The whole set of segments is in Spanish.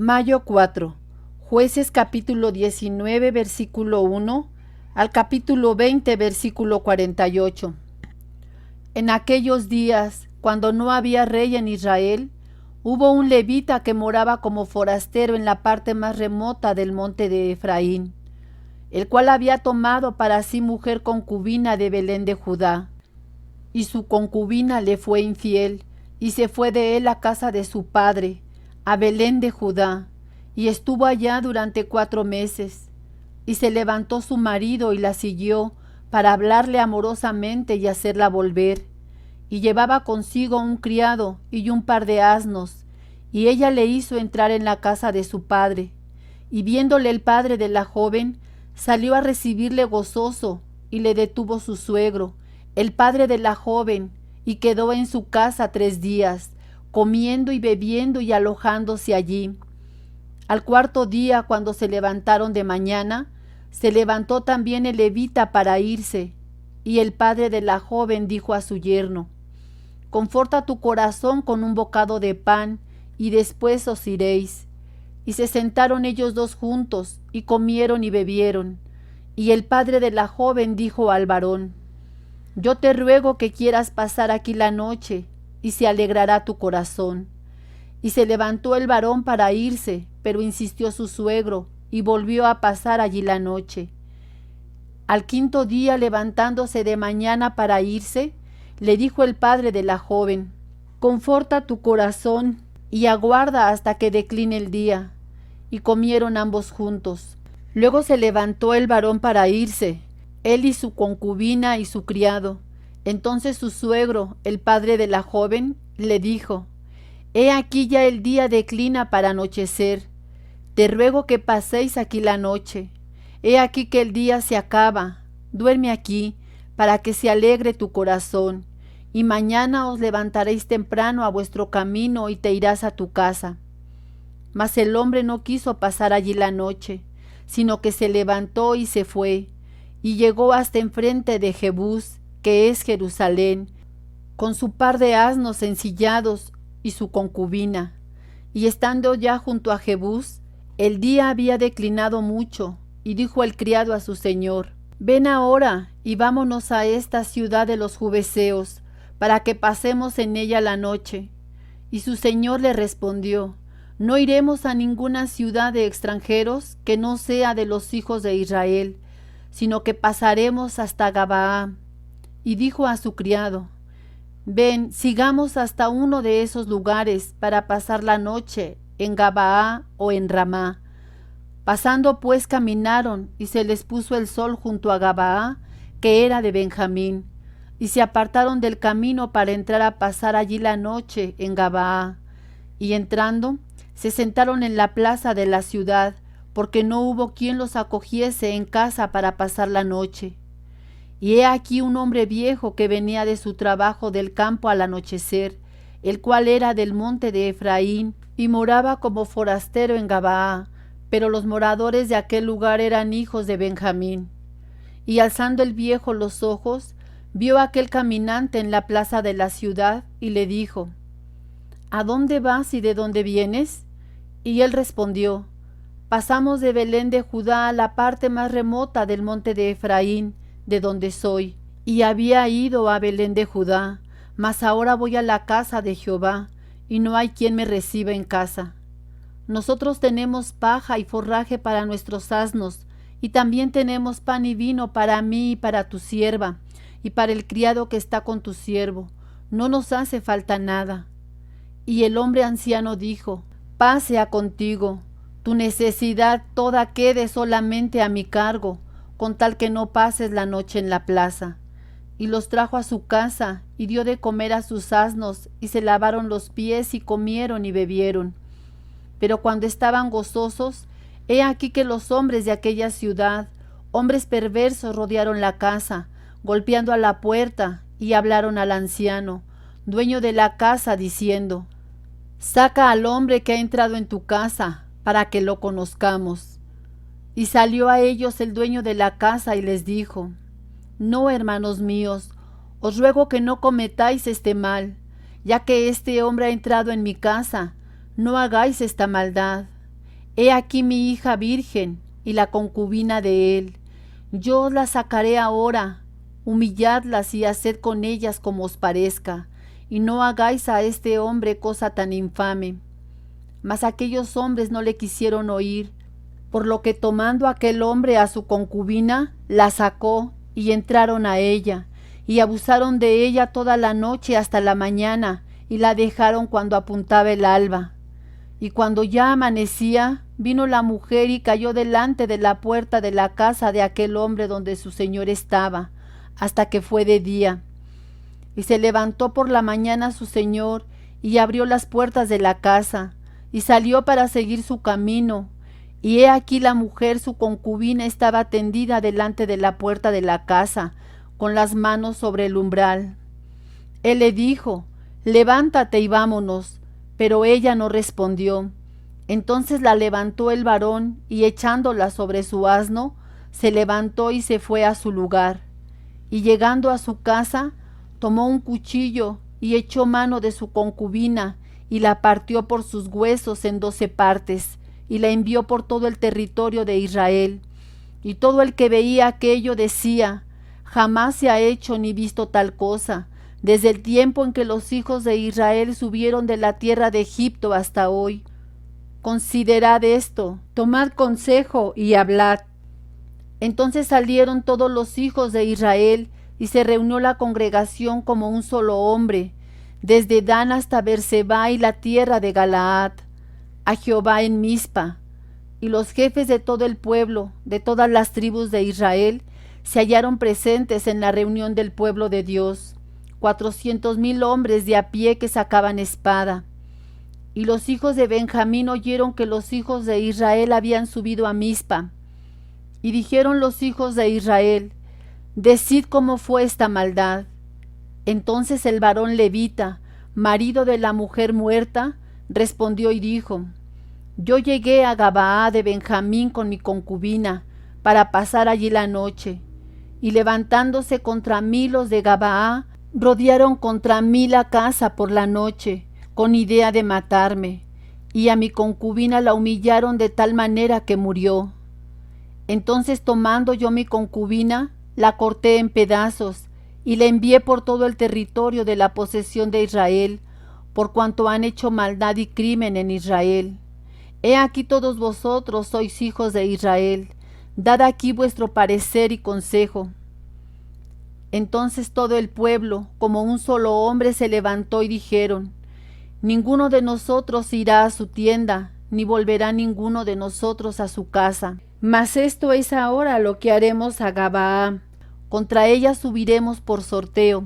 Mayo 4. Jueces capítulo 19, versículo 1 al capítulo 20, versículo 48. En aquellos días, cuando no había rey en Israel, hubo un levita que moraba como forastero en la parte más remota del monte de Efraín, el cual había tomado para sí mujer concubina de Belén de Judá. Y su concubina le fue infiel, y se fue de él a casa de su padre, a Belén de Judá, y estuvo allá durante 4 meses. Y se levantó su marido y la siguió para hablarle amorosamente y hacerla volver. Y llevaba consigo un criado y un par de asnos, y ella le hizo entrar en la casa de su padre. Y viéndole el padre de la joven, salió a recibirle gozoso, y le detuvo su suegro, el padre de la joven, y quedó en su casa 3 días, comiendo y bebiendo y alojándose allí. Al 4.º día, cuando se levantaron de mañana, se levantó también el levita para irse, y el padre de la joven dijo a su yerno: Conforta tu corazón con un bocado de pan, y después os iréis. Y se sentaron ellos dos juntos, y comieron y bebieron. Y el padre de la joven dijo al varón: Yo te ruego que quieras pasar aquí la noche, y se alegrará tu corazón. Y se levantó el varón para irse, pero insistió su suegro, y volvió a pasar allí la noche. Al 5.º día, levantándose de mañana para irse, le dijo el padre de la joven: Conforta tu corazón y aguarda hasta que decline el día. Y comieron ambos juntos. Luego se levantó el varón para irse, él y su concubina y su criado. Entonces su suegro, el padre de la joven, le dijo: He aquí ya el día declina para anochecer. Te ruego que paséis aquí la noche. He aquí que el día se acaba. Duerme aquí, para que se alegre tu corazón, y mañana os levantaréis temprano a vuestro camino y te irás a tu casa. Mas el hombre no quiso pasar allí la noche, sino que se levantó y se fue, y llegó hasta enfrente de Jebús, que es Jerusalén, con su par de asnos ensillados y su concubina. Y estando ya junto a Jebús, el día había declinado mucho, y dijo el criado a su señor: Ven ahora, y vámonos a esta ciudad de los Jubeseos, para que pasemos en ella la noche. Y su señor le respondió: No iremos a ninguna ciudad de extranjeros que no sea de los hijos de Israel, sino que pasaremos hasta Gabaa. Y dijo a su criado: Ven, sigamos hasta uno de esos lugares para pasar la noche en Gabaa o en Ramá. Pasando pues caminaron, y se les puso el sol junto a Gabaa, que era de Benjamín, y se apartaron del camino para entrar a pasar allí la noche en Gabaa. Y entrando, se sentaron en la plaza de la ciudad, porque no hubo quien los acogiese en casa para pasar la noche. Y he aquí un hombre viejo que venía de su trabajo del campo al anochecer, el cual era del monte de Efraín, y moraba como forastero en Gabaa, pero los moradores de aquel lugar eran hijos de Benjamín. Y alzando el viejo los ojos, vio a aquel caminante en la plaza de la ciudad, y le dijo: ¿A dónde vas y de dónde vienes? Y él respondió: Pasamos de Belén de Judá a la parte más remota del monte de Efraín, de donde soy. Y había ido a Belén de Judá, mas ahora voy a la casa de Jehová, y no hay quien me reciba en casa. Nosotros tenemos paja y forraje para nuestros asnos, y también tenemos pan y vino para mí y para tu sierva, y para el criado que está con tu siervo. No nos hace falta nada. Y el hombre anciano dijo: Paz sea contigo, tu necesidad toda quede solamente a mi cargo, con tal que no pases la noche en la plaza. Y los trajo a su casa, y dio de comer a sus asnos, y se lavaron los pies, y comieron y bebieron. Pero cuando estaban gozosos, he aquí que los hombres de aquella ciudad, hombres perversos, rodearon la casa, golpeando a la puerta, y hablaron al anciano, dueño de la casa, diciendo: Saca al hombre que ha entrado en tu casa, para que lo conozcamos. Y salió a ellos el dueño de la casa y les dijo: No, hermanos míos, os ruego que no cometáis este mal, ya que este hombre ha entrado en mi casa. No hagáis esta maldad. He aquí mi hija virgen y la concubina de él. Yo os las sacaré ahora, humilladlas y haced con ellas como os parezca, y no hagáis a este hombre cosa tan infame. Mas aquellos hombres no le quisieron oír, por lo que tomando aquel hombre a su concubina, la sacó y entraron a ella, y abusaron de ella toda la noche hasta la mañana, y la dejaron cuando apuntaba el alba. Y cuando ya amanecía, vino la mujer y cayó delante de la puerta de la casa de aquel hombre donde su señor estaba, hasta que fue de día. Y se levantó por la mañana su señor, y abrió las puertas de la casa, y salió para seguir su camino. Y he aquí la mujer, su concubina, estaba tendida delante de la puerta de la casa, con las manos sobre el umbral. Él le dijo: levántate y vámonos. Pero ella no respondió. Entonces la levantó el varón, y echándola sobre su asno, se levantó y se fue a su lugar. Y llegando a su casa, tomó un cuchillo, y echó mano de su concubina, y la partió por sus huesos en 12 partes, y la envió por todo el territorio de Israel. Y todo el que veía aquello decía: jamás se ha hecho ni visto tal cosa, desde el tiempo en que los hijos de Israel subieron de la tierra de Egipto hasta hoy. Considerad esto, tomad consejo y hablad. Entonces salieron todos los hijos de Israel, y se reunió la congregación como un solo hombre, desde Dan hasta Berseba y la tierra de Galaad, a Jehová en Mizpa. Y los jefes de todo el pueblo, de todas las tribus de Israel, se hallaron presentes en la reunión del pueblo de Dios, 400,000 hombres de a pie que sacaban espada. Y los hijos de Benjamín oyeron que los hijos de Israel habían subido a Mizpa. Y dijeron los hijos de Israel: decid cómo fue esta maldad. Entonces el varón levita, marido de la mujer muerta, respondió y dijo: yo llegué a Gabaa de Benjamín con mi concubina, para pasar allí la noche. Y levantándose contra mí los de Gabaa, rodearon contra mí la casa por la noche, con idea de matarme, y a mi concubina la humillaron de tal manera que murió. Entonces tomando yo mi concubina, la corté en pedazos, y la envié por todo el territorio de la posesión de Israel, por cuanto han hecho maldad y crimen en Israel. He aquí todos vosotros sois hijos de Israel, dad aquí vuestro parecer y consejo. Entonces todo el pueblo, como un solo hombre, se levantó y dijeron: ninguno de nosotros irá a su tienda, ni volverá ninguno de nosotros a su casa. Mas esto es ahora lo que haremos a Gabaa: contra ella subiremos por sorteo.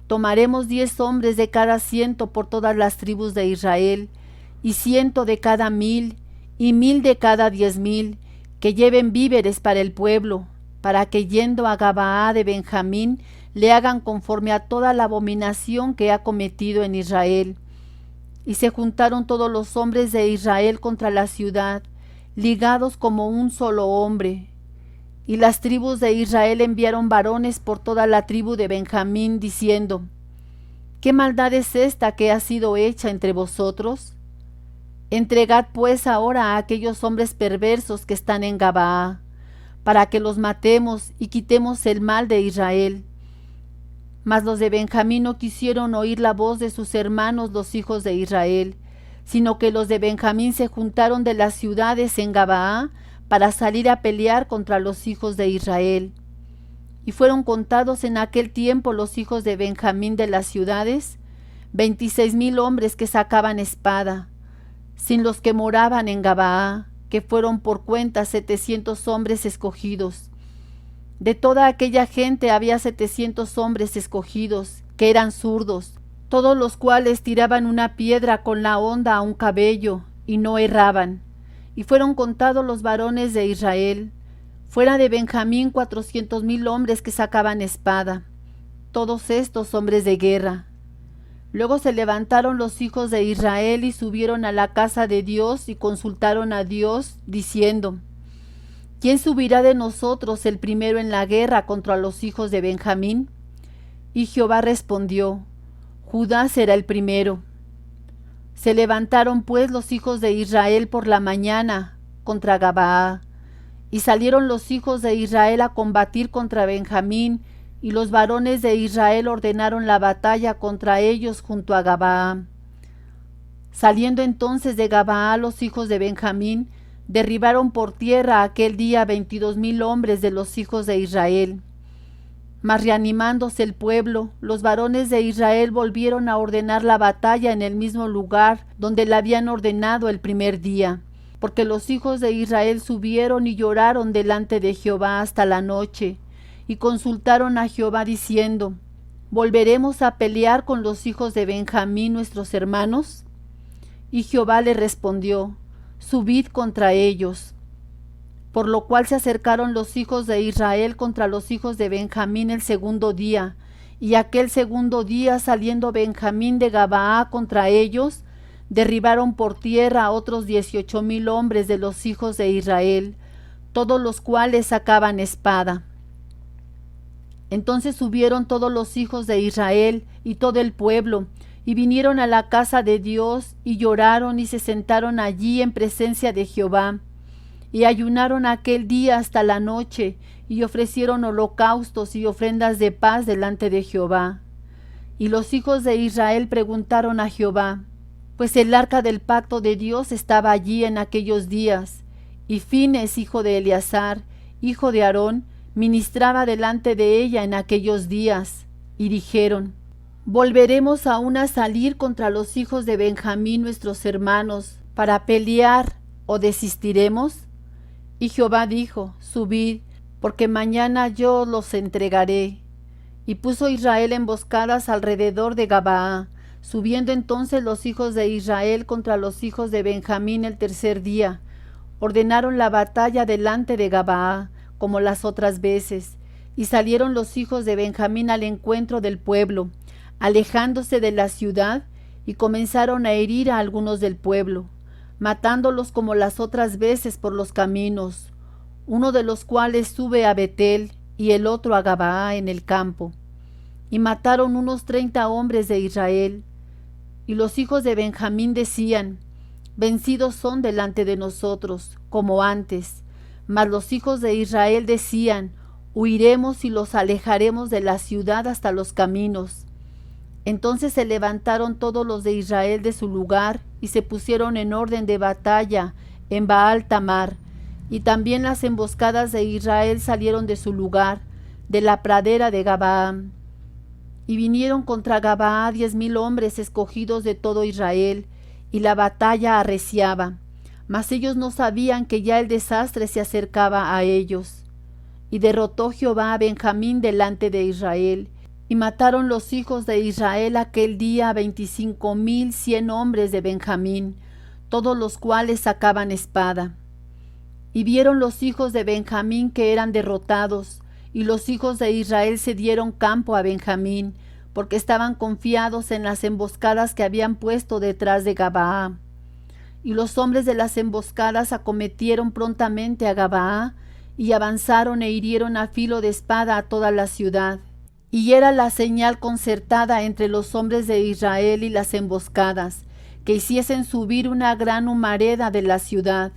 Tomaremos 10 hombres de cada 100 por todas las tribus de Israel, y 100 de cada 1000, y 1000 de cada 10,000, que lleven víveres para el pueblo, para que yendo a Gabaa de Benjamín le hagan conforme a toda la abominación que ha cometido en Israel. Y se juntaron todos los hombres de Israel contra la ciudad, ligados como un solo hombre. Y las tribus de Israel enviaron varones por toda la tribu de Benjamín, diciendo: ¿qué maldad es esta que ha sido hecha entre vosotros? Entregad pues ahora a aquellos hombres perversos que están en Gabaa, para que los matemos y quitemos el mal de Israel. Mas los de Benjamín no quisieron oír la voz de sus hermanos los hijos de Israel, sino que los de Benjamín se juntaron de las ciudades en Gabaa para salir a pelear contra los hijos de Israel. Y fueron contados en aquel tiempo los hijos de Benjamín de las ciudades, 26,000 hombres que sacaban espada, sin los que moraban en Gabaa, que fueron por cuenta 700 hombres escogidos. De toda aquella gente había 700 hombres escogidos, que eran zurdos, todos los cuales tiraban una piedra con la honda a un cabello, y no erraban. Y fueron contados los varones de Israel, fuera de Benjamín 400,000 hombres que sacaban espada, todos estos hombres de guerra. Luego se levantaron los hijos de Israel y subieron a la casa de Dios y consultaron a Dios, diciendo: ¿quién subirá de nosotros el primero en la guerra contra los hijos de Benjamín? Y Jehová respondió: Judá será el primero. Se levantaron pues los hijos de Israel por la mañana contra Gabaa, y salieron los hijos de Israel a combatir contra Benjamín, y los varones de Israel ordenaron la batalla contra ellos junto a Gabaa. Saliendo entonces de Gabaa los hijos de Benjamín, derribaron por tierra aquel día 22,000 hombres de los hijos de Israel. Mas reanimándose el pueblo, los varones de Israel volvieron a ordenar la batalla en el mismo lugar donde la habían ordenado el primer día, porque los hijos de Israel subieron y lloraron delante de Jehová hasta la noche, y consultaron a Jehová diciendo: ¿volveremos a pelear con los hijos de Benjamín nuestros hermanos? Y Jehová le respondió: subid contra ellos. Por lo cual se acercaron los hijos de Israel contra los hijos de Benjamín el segundo día, y aquel segundo día, saliendo Benjamín de Gabaa contra ellos, derribaron por tierra a otros 18,000 hombres de los hijos de Israel, todos los cuales sacaban espada. Entonces subieron todos los hijos de Israel y todo el pueblo, y vinieron a la casa de Dios, y lloraron y se sentaron allí en presencia de Jehová. Y ayunaron aquel día hasta la noche, y ofrecieron holocaustos y ofrendas de paz delante de Jehová. Y los hijos de Israel preguntaron a Jehová, pues el arca del pacto de Dios estaba allí en aquellos días, y Fines, hijo de Eleazar, hijo de Aarón, ministraba delante de ella en aquellos días. Y dijeron: ¿volveremos aún a salir contra los hijos de Benjamín nuestros hermanos para pelear, o desistiremos? Y Jehová dijo: subid, porque mañana yo los entregaré. Y puso Israel emboscadas alrededor de Gabaa. Subiendo entonces los hijos de Israel contra los hijos de Benjamín el tercer día, ordenaron la batalla delante de Gabaa, como las otras veces. Y salieron los hijos de Benjamín al encuentro del pueblo, alejándose de la ciudad, y comenzaron a herir a algunos del pueblo, matándolos como las otras veces por los caminos, uno de los cuales sube a Betel y el otro a Gabaa en el campo. Y mataron unos 30 hombres de Israel. Y los hijos de Benjamín decían: vencidos son delante de nosotros, como antes. Mas los hijos de Israel decían: huiremos y los alejaremos de la ciudad hasta los caminos. Entonces se levantaron todos los de Israel de su lugar, y se pusieron en orden de batalla en Baal Tamar, y también las emboscadas de Israel salieron de su lugar, de la pradera de Gabaa. Y vinieron contra Gabaa 10,000 hombres escogidos de todo Israel, y la batalla arreciaba, mas ellos no sabían que ya el desastre se acercaba a ellos. Y derrotó Jehová a Benjamín delante de Israel, y mataron los hijos de Israel aquel día 25,100 hombres de Benjamín, todos los cuales sacaban espada. Y vieron los hijos de Benjamín que eran derrotados, y los hijos de Israel se dieron campo a Benjamín, porque estaban confiados en las emboscadas que habían puesto detrás de Gabaa. Y los hombres de las emboscadas acometieron prontamente a Gabaa, y avanzaron e hirieron a filo de espada a toda la ciudad. Y era la señal concertada entre los hombres de Israel y las emboscadas, que hiciesen subir una gran humareda de la ciudad.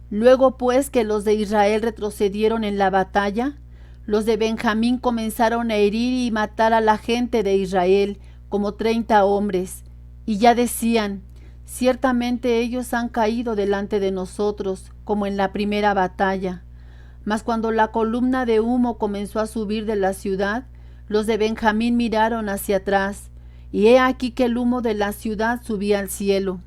Luego pues que los de Israel retrocedieron en la batalla, los de Benjamín comenzaron a herir y matar a la gente de Israel, como 30 hombres, y ya decían: ciertamente ellos han caído delante de nosotros, como en la primera batalla. Mas cuando la columna de humo comenzó a subir de la ciudad, los de Benjamín miraron hacia atrás, y he aquí que el humo de la ciudad subía al cielo.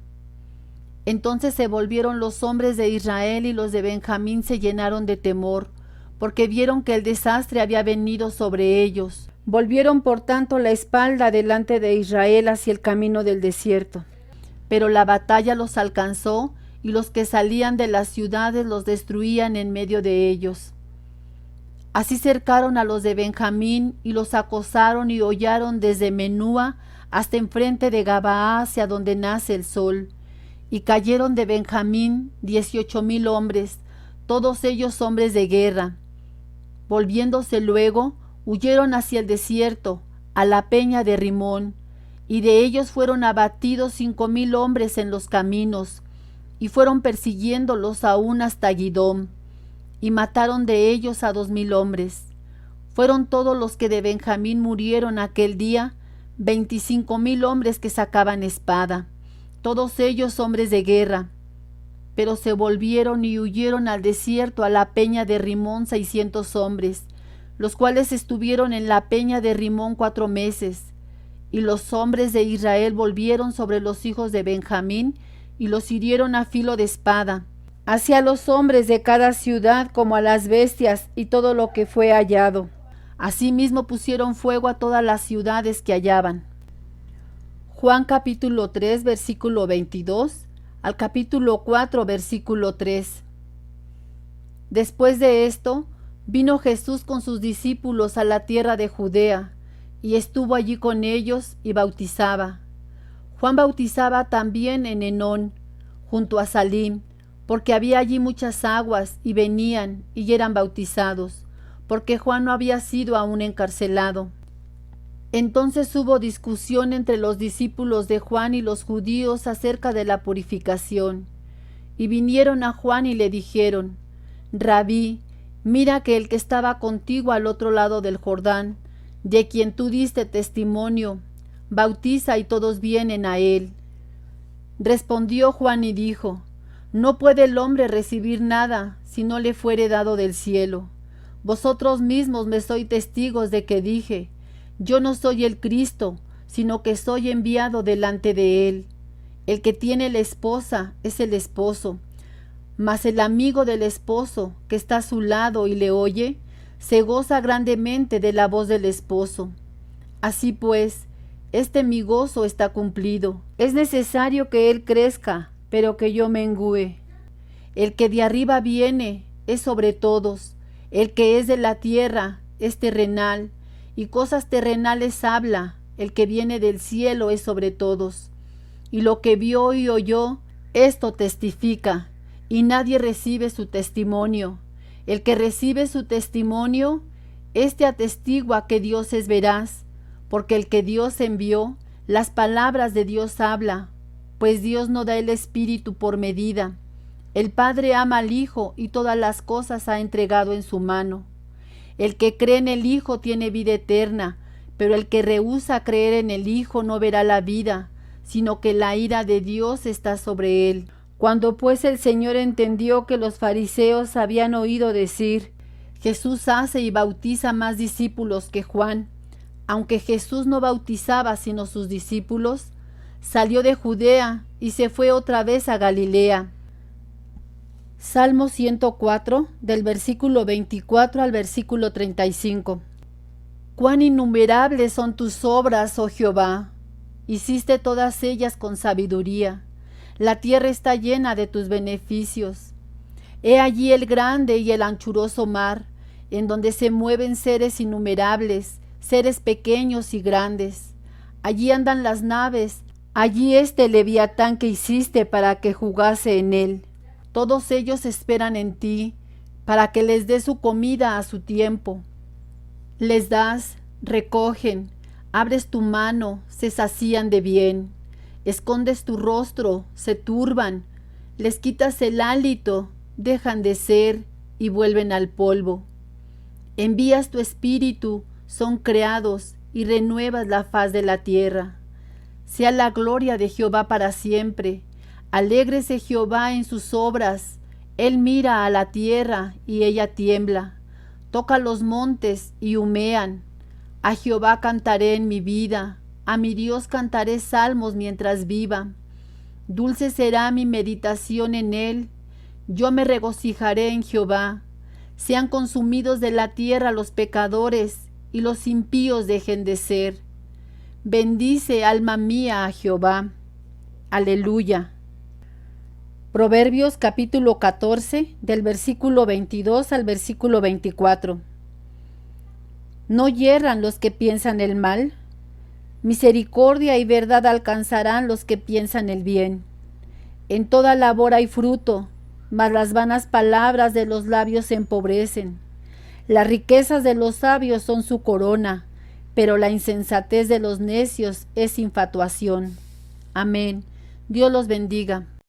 Entonces se volvieron los hombres de Israel, y los de Benjamín se llenaron de temor, porque vieron que el desastre había venido sobre ellos. Volvieron por tanto la espalda delante de Israel hacia el camino del desierto. Pero la batalla los alcanzó, y los que salían de las ciudades los destruían en medio de ellos. Así cercaron a los de Benjamín, y los acosaron y hollaron desde Menúa hasta enfrente de Gabaa, hacia donde nace el sol. Y cayeron de Benjamín 18,000 hombres, todos ellos hombres de guerra. Volviéndose luego, huyeron hacia el desierto, a la peña de Rimón, y de ellos fueron abatidos 5000 hombres en los caminos, y fueron persiguiéndolos aún hasta Gidom, y mataron de ellos a 2000 hombres. Fueron todos los que de Benjamín murieron aquel día, 25,000 hombres que sacaban espada, todos ellos hombres de guerra. Pero se volvieron y huyeron al desierto, a la peña de Rimón, 600 hombres, los cuales estuvieron en la peña de Rimón 4 meses. Y los hombres de Israel volvieron sobre los hijos de Benjamín, y los hirieron a filo de espada, hacia los hombres de cada ciudad como a las bestias y todo lo que fue hallado. Asimismo pusieron fuego a todas las ciudades que hallaban. Juan capítulo 3, versículo 22 al capítulo 4, versículo 3. Después de esto, vino Jesús con sus discípulos a la tierra de Judea, y estuvo allí con ellos y bautizaba. Juan bautizaba también en Enón, junto a Salim, porque había allí muchas aguas, y venían y eran bautizados, porque Juan no había sido aún encarcelado. Entonces hubo discusión entre los discípulos de Juan y los judíos acerca de la purificación. Y vinieron a Juan y le dijeron: Rabí, mira que el que estaba contigo al otro lado del Jordán, de quien tú diste testimonio, bautiza y todos vienen a él. Respondió Juan y dijo: No puede el hombre recibir nada si no le fuere dado del cielo. Vosotros mismos me sois testigos de que dije: Yo no soy el Cristo, sino que soy enviado delante de él. El que tiene la esposa es el esposo, mas el amigo del esposo, que está a su lado y le oye, se goza grandemente de la voz del esposo. Así pues, mi gozo está cumplido. Es necesario que él crezca, pero que yo mengüe. El que de arriba viene es sobre todos. El que es de la tierra es terrenal, y cosas terrenales habla. El que viene del cielo es sobre todos. Y lo que vio y oyó, esto testifica, y nadie recibe su testimonio. El que recibe su testimonio, atestigua que Dios es veraz, porque el que Dios envió, las palabras de Dios habla, pues Dios no da el Espíritu por medida. El Padre ama al Hijo y todas las cosas ha entregado en su mano. El que cree en el Hijo tiene vida eterna, pero el que rehúsa creer en el Hijo no verá la vida, sino que la ira de Dios está sobre él. Cuando pues el Señor entendió que los fariseos habían oído decir: Jesús hace y bautiza más discípulos que Juan, aunque Jesús no bautizaba sino sus discípulos, salió de Judea y se fue otra vez a Galilea. Salmo 104, del versículo 24 al versículo 35. Cuán innumerables son tus obras, oh Jehová. Hiciste todas ellas con sabiduría. La tierra está llena de tus beneficios. He allí el grande y el anchuroso mar, en donde se mueven seres innumerables, seres pequeños y grandes. Allí andan las naves, allí leviatán que hiciste para que jugase en él. Todos ellos esperan en ti, para que les des su comida a su tiempo. Les das, recogen, abres tu mano, se sacían de bien. Escondes tu rostro, se turban, les quitas el hálito, dejan de ser y vuelven al polvo. Envías tu espíritu, son creados y renuevas la faz de la tierra. Sea la gloria de Jehová para siempre. Alégrese Jehová en sus obras. Él mira a la tierra y ella tiembla. Toca los montes y humean. A Jehová cantaré en mi vida. A mi Dios cantaré salmos mientras viva. Dulce será mi meditación en él. Yo me regocijaré en Jehová. Sean consumidos de la tierra los pecadores, y los impíos dejen de ser. Bendice, alma mía, a Jehová. Aleluya. Proverbios capítulo 14, del versículo 22 al versículo 24. ¿No yerran los que piensan el mal? Misericordia y verdad alcanzarán los que piensan el bien. En toda labor hay fruto, mas las vanas palabras de los labios se empobrecen. Las riquezas de los sabios son su corona, pero la insensatez de los necios es infatuación. Amén. Dios los bendiga.